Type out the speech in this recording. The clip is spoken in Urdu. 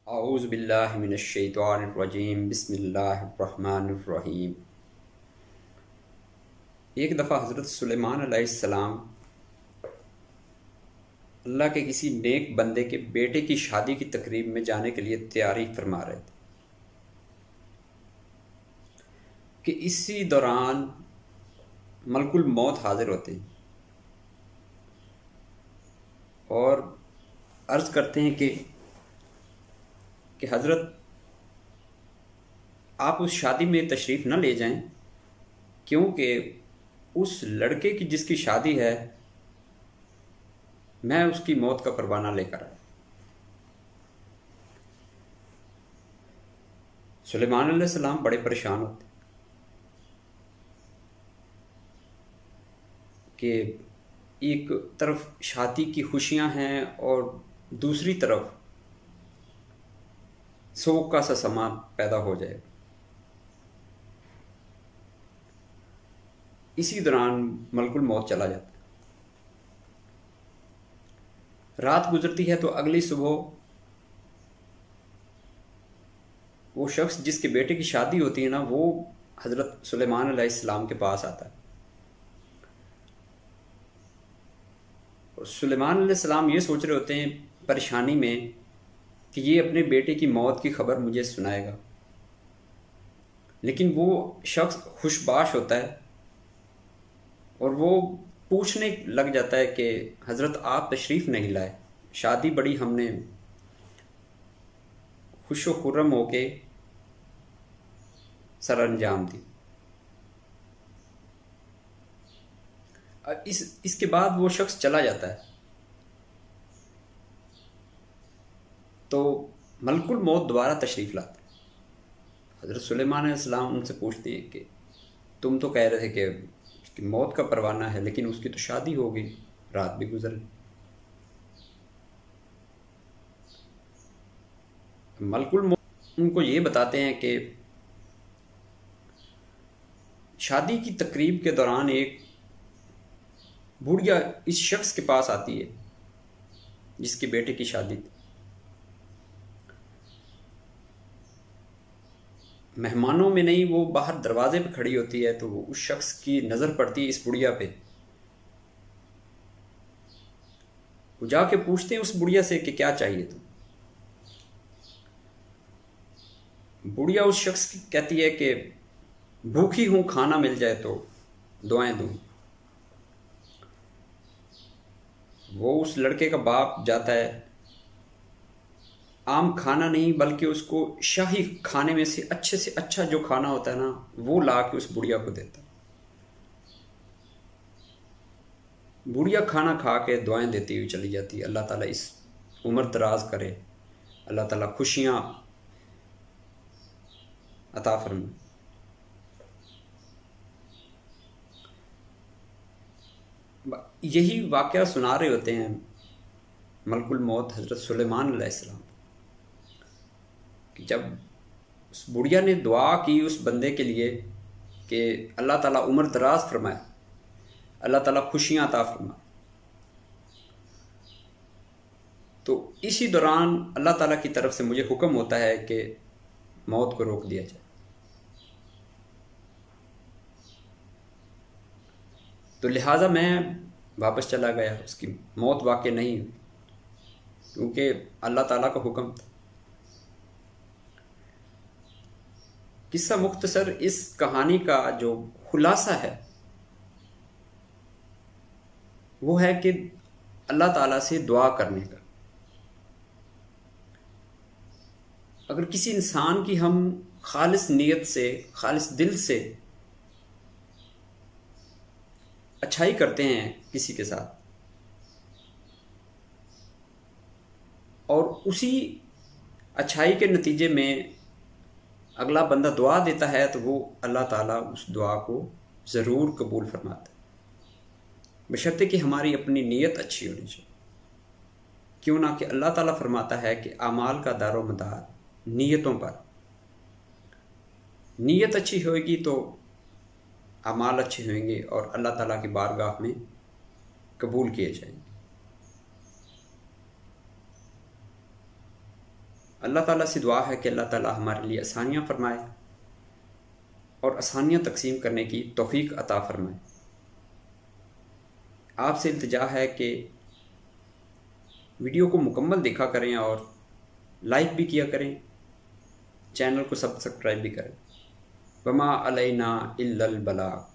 اعوذ باللہ من الشیطان الرجیم بسم اللہ الرحمن الرحیم۔ ایک دفعہ حضرت سلیمان علیہ السلام اللہ کے کسی نیک بندے کے بیٹے کی شادی کی تقریب میں جانے کے لیے تیاری فرما رہے تھے کہ اسی دوران ملک الموت حاضر ہوتے ہیں اور عرض کرتے ہیں کہ حضرت آپ اس شادی میں تشریف نہ لے جائیں، کیونکہ اس لڑکے کی جس کی شادی ہے میں اس کی موت کا پروانہ لے کر آیا۔ سلیمان علیہ السلام بڑے پریشان ہوتے کہ ایک طرف شادی کی خوشیاں ہیں اور دوسری طرف سوگ کا سا سما پیدا ہو جائے۔ اسی دوران ملک الموت چلا جاتا ہے۔ رات گزرتی ہے تو اگلی صبح وہ شخص جس کے بیٹے کی شادی ہوتی ہے نا، وہ حضرت سلیمان علیہ السلام کے پاس آتا ہے اور سلیمان علیہ السلام یہ سوچ رہے ہوتے ہیں پریشانی میں کہ یہ اپنے بیٹے کی موت کی خبر مجھے سنائے گا، لیکن وہ شخص خوش باش ہوتا ہے اور وہ پوچھنے لگ جاتا ہے کہ حضرت آپ تشریف نہیں لائے، شادی بڑی ہم نے خوش و خرم ہو کے سر انجام دی۔ اس کے بعد وہ شخص چلا جاتا ہے تو ملک الموت دوبارہ تشریف لاتا ہے۔ حضرت سلیمان علیہ السلام ان سے پوچھتے ہیں کہ تم تو کہہ رہے تھے کہ اس کی موت کا پروانہ ہے، لیکن اس کی تو شادی ہو گئی، رات بھی گزر گئی۔ ملک الموت ان کو یہ بتاتے ہیں کہ شادی کی تقریب کے دوران ایک بوڑھیا اس شخص کے پاس آتی ہے جس کے بیٹے کی شادی تھی۔ مہمانوں میں نہیں، وہ باہر دروازے پہ کھڑی ہوتی ہے تو وہ اس شخص کی نظر پڑتی ہے اس بڑھیا پہ۔ وہ جا کے پوچھتے ہیں اس بڑھیا سے کہ کیا چاہیے تم۔ بڑھیا اس شخص کی کہتی ہے کہ بھوکی ہوں، کھانا مل جائے تو دعائیں دوں۔ وہ اس لڑکے کا باپ جاتا ہے، عام کھانا نہیں بلکہ اس کو شاہی کھانے میں سے اچھا جو کھانا ہوتا ہے نا، وہ لا کے اس بڑھیا کو دیتا ہے۔ بڑھیا کھانا کھا کے دعائیں دیتی ہوئی چلی جاتی ہے، اللہ تعالیٰ اس عمر دراز کرے، اللہ تعالیٰ خوشیاں عطا فرمائے۔ یہی واقعہ سنا رہے ہوتے ہیں ملک الموت حضرت سلیمان علیہ السلام کہ جب اس بڑھیا نے دعا کی اس بندے کے لیے کہ اللہ تعالیٰ عمر دراز فرمائے، اللہ تعالیٰ خوشیاں عطا فرمائے، تو اسی دوران اللہ تعالیٰ کی طرف سے مجھے حکم ہوتا ہے کہ موت کو روک دیا جائے۔ تو لہٰذا میں واپس چلا گیا، اس کی موت واقع نہیں ہوئی کیونکہ اللہ تعالیٰ کا حکم تھا۔ قصہ مختصر اس کہانی کا جو خلاصہ ہے وہ ہے کہ اللہ تعالیٰ سے دعا کرنے کا۔ اگر کسی انسان کی ہم خالص نیت سے، خالص دل سے اچھائی کرتے ہیں کسی کے ساتھ اور اسی اچھائی کے نتیجے میں اگلا بندہ دعا دیتا ہے تو وہ اللہ تعالیٰ اس دعا کو ضرور قبول فرماتا ہے، بشرطے کہ ہماری اپنی نیت اچھی ہونی چاہیے۔ کیوں نہ کہ اللہ تعالیٰ فرماتا ہے کہ اعمال کا دار و مدار نیتوں پر، نیت اچھی ہوئے گی تو اعمال اچھے ہوئیں گے اور اللہ تعالیٰ کی بارگاہ میں قبول کیے جائیں گے۔ اللہ تعالیٰ سے دعا ہے کہ اللہ تعالیٰ ہمارے لیے آسانیاں فرمائے اور آسانیاں تقسیم کرنے کی توفیق عطا فرمائے۔ آپ سے التجا ہے کہ ویڈیو کو مکمل دیکھا کریں اور لائک بھی کیا کریں، چینل کو سبسکرائب بھی کریں۔ وما علینا الا البلاغ۔